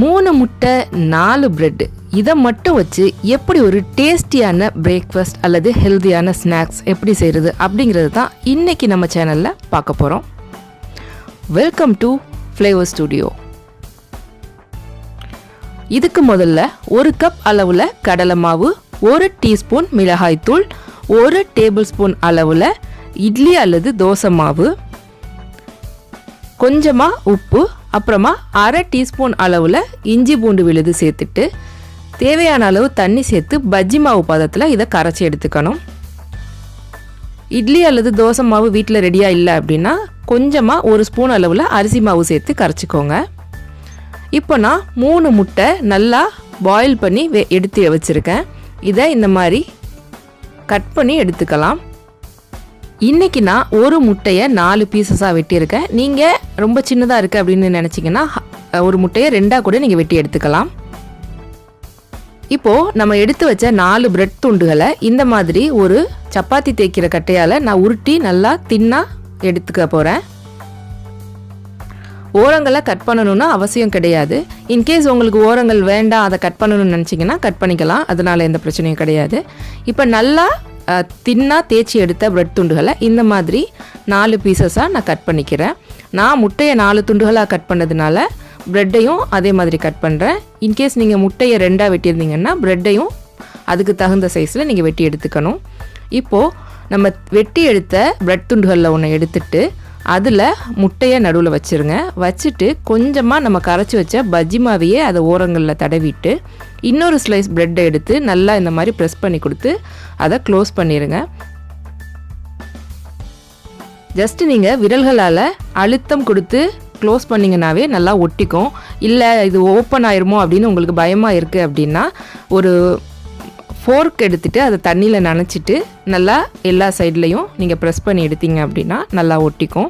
3 முட்டை 4 பிரெட் இதை மட்டும் வச்சு எப்படி ஒரு டேஸ்டியான பிரேக்ஃபாஸ்ட் அல்லது ஹெல்தியான ஸ்நாக்ஸ் எப்படி செய்கிறது அப்படிங்கிறது தான் இன்றைக்கி நம்ம சேனலில் பார்க்க போகிறோம். Welcome to flavour studio. இதுக்கு முதல்ல 1 கப் அளவில் கடலை மாவு, 1 டீஸ்பூன் மிளகாய்த்தூள், 1 டேபிள் ஸ்பூன் அளவில் இட்லி அல்லது தோசை மாவு, கொஞ்சமாக உப்பு, அப்புறமா அரை டீஸ்பூன் அளவில் இஞ்சி பூண்டு விழுது சேர்த்துட்டு தேவையான அளவு தண்ணி சேர்த்து பஜ்ஜி மாவு பதத்தில் இதை கரைச்சி எடுத்துக்கணும். இட்லி அல்லது தோசை மாவு வீட்டில் ரெடியாக இல்லை அப்படின்னா கொஞ்சமாக 1 ஸ்பூன் அளவில் அரிசி மாவு சேர்த்து கரைச்சிக்கோங்க. இப்போ நான் 3 முட்டை நல்லா பாயில் பண்ணி எடுத்து வச்சுருக்கேன். இதை இந்த மாதிரி கட் பண்ணி எடுத்துக்கலாம். இன்றைக்கி நான் 1 முட்டையை 4 பீசஸாக வெட்டியிருக்கேன். நீங்கள் ரொம்ப சின்னதாக இருக்குது அப்படின்னு நினச்சிங்கன்னா 1 முட்டையை 2ஆக கூட நீங்கள் வெட்டி எடுத்துக்கலாம். இப்போது நம்ம எடுத்து வச்ச 4 பிரெட் துண்டுகளை இந்த மாதிரி ஒரு சப்பாத்தி தேய்க்கிற கட்டையால் நான் உருட்டி நல்லா தின்னாக எடுத்துக்க போகிறேன். ஓரங்களை கட் பண்ணணும்னா அவசியம் கிடையாது. இன்கேஸ் உங்களுக்கு ஓரங்கள் வேண்டாம், அதை கட் பண்ணணும்னு நினச்சிங்கன்னா கட் பண்ணிக்கலாம், அதனால் எந்த பிரச்சனையும் கிடையாது. இப்போ நல்லா தின்னாக தேய்ச்சி எடுத்த பிரெட் துண்டுகளை இந்த மாதிரி 4 பீசஸாக நான் கட் பண்ணிக்கிறேன். நான் முட்டையை 4 துண்டுகளாக கட் பண்ணதுனால ப்ரெட்டையும் அதே மாதிரி கட் பண்ணுறேன். இன்கேஸ் நீங்கள் முட்டையை 2ஆக வெட்டியிருந்தீங்கன்னா ப்ரெட்டையும் அதுக்கு தகுந்த சைஸில் நீங்கள் வெட்டி எடுத்துக்கணும். இப்போது நம்ம வெட்டி எடுத்த பிரெட் துண்டுகளில் ஒன்று எடுத்துட்டு அதில் முட்டையை நடுவில் வச்சுருங்க. வச்சுட்டு கொஞ்சமாக நம்ம கரைச்சி வச்ச பஜ்ஜி மாவையே அதை ஓரங்களில் தடவிட்டு இன்னொரு ஸ்லைஸ் ப்ரெட்டை எடுத்து நல்லா இந்த மாதிரி ப்ரெஸ் பண்ணி கொடுத்து அதை க்ளோஸ் பண்ணிடுங்க. ஜஸ்ட்டு நீங்கள் விரல்களால் அழுத்தம் கொடுத்து க்ளோஸ் பண்ணிங்கனாவே நல்லா ஒட்டிக்கும். இல்லை இது ஓப்பன் ஆயிருமோ அப்படின்னு உங்களுக்கு பயமாக இருக்குது அப்படின்னா ஒரு ஃபோர்க் எடுத்துகிட்டு அதை தண்ணியில் நனைச்சிட்டு நல்லா எல்லா சைட்லேயும் நீங்கள் ப்ரெஸ் பண்ணி எடுத்தீங்க அப்படின்னா நல்லா ஒட்டிக்கும்.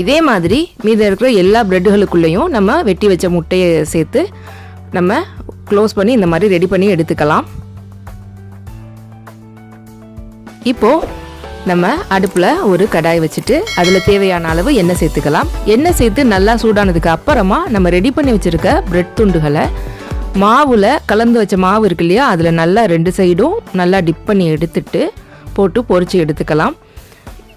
இதே மாதிரி மீதி இருக்கிற எல்லா ப்ரெட்டுகளுக்குள்ளேயும் நம்ம வெட்டி வச்ச முட்டையை சேர்த்து நம்ம க்ளோஸ் பண்ணி இந்த மாதிரி ரெடி பண்ணி எடுத்துக்கலாம். இப்போது நம்ம அடுப்பில் ஒரு கடாய் வச்சுட்டு அதில் தேவையான அளவு எண்ணெய் சேர்த்துக்கலாம். எண்ணெய் சேர்த்து நல்லா சூடானதுக்கு அப்புறமா நம்ம ரெடி பண்ணி வச்சுருக்க பிரெட் துண்டுகளை மாவில் கலந்து வச்ச மாவு இருக்கு இல்லையா, அதில் நல்லா 2 சைடும் நல்லா டிப் பண்ணி எடுத்துட்டு போட்டு பொரிச்சு எடுத்துக்கலாம்.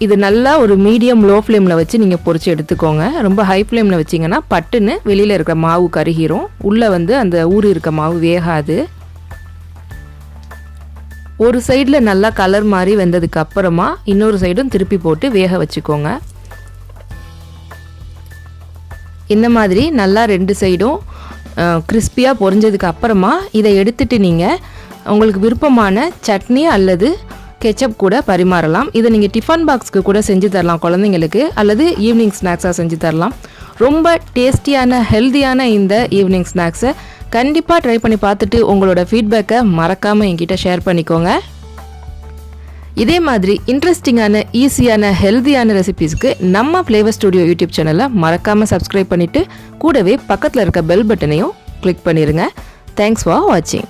இது நல்லா ஒரு மீடியம் லோ ஃப்ளேமில் வச்சு நீங்கள் பொரிச்சு எடுத்துக்கோங்க. ரொம்ப ஹை ஃப்ளேமில் வச்சிங்கன்னா பட்டுன்னு வெளியில் இருக்கிற மாவு கருகிரும், உள்ளே அந்த ஊறி இருக்க மாவு வேகாது. ஒரு சைடில் நல்லா கலர் மாதிரி வெந்ததுக்கு அப்புறமா இன்னொரு சைடும் திருப்பி போட்டு வேக வச்சுக்கோங்க. இந்த மாதிரி நல்லா 2 சைடும் கிறிஸ்பியாக பொரிஞ்சதுக்கு அப்புறமா இதை எடுத்துட்டு நீங்கள் உங்களுக்கு விருப்பமான சட்னி அல்லது கெச்சப் கூட பரிமாறலாம். இதை நீங்கள் டிஃபன் பாக்ஸ்க்கு கூட செஞ்சு தரலாம் குழந்தைங்களுக்கு, அல்லது ஈவினிங் ஸ்நாக்ஸாக செஞ்சு தரலாம். ரொம்ப டேஸ்டியான ஹெல்த்தியான இந்த ஈவினிங் ஸ்நாக்ஸை கண்டிப்பாக ட்ரை பண்ணி பார்த்துட்டு உங்களோட ஃபீட்பேக்கை மறக்காமல் என்கிட்ட ஷேர் பண்ணிக்கோங்க. இதே மாதிரி இன்ட்ரெஸ்டிங்கான ஈஸியான ஹெல்த்தியான ரெசிபீஸ்க்கு நம்ம ஃப்ளேவர் ஸ்டுடியோ யூடியூப் சேனலை மறக்காமல் சப்ஸ்கிரைப் பண்ணிவிட்டு கூடவே பக்கத்தில் இருக்க பெல் பட்டனையும் கிளிக் பண்ணிடுங்க. தேங்க்ஸ் ஃபார் வாட்சிங்.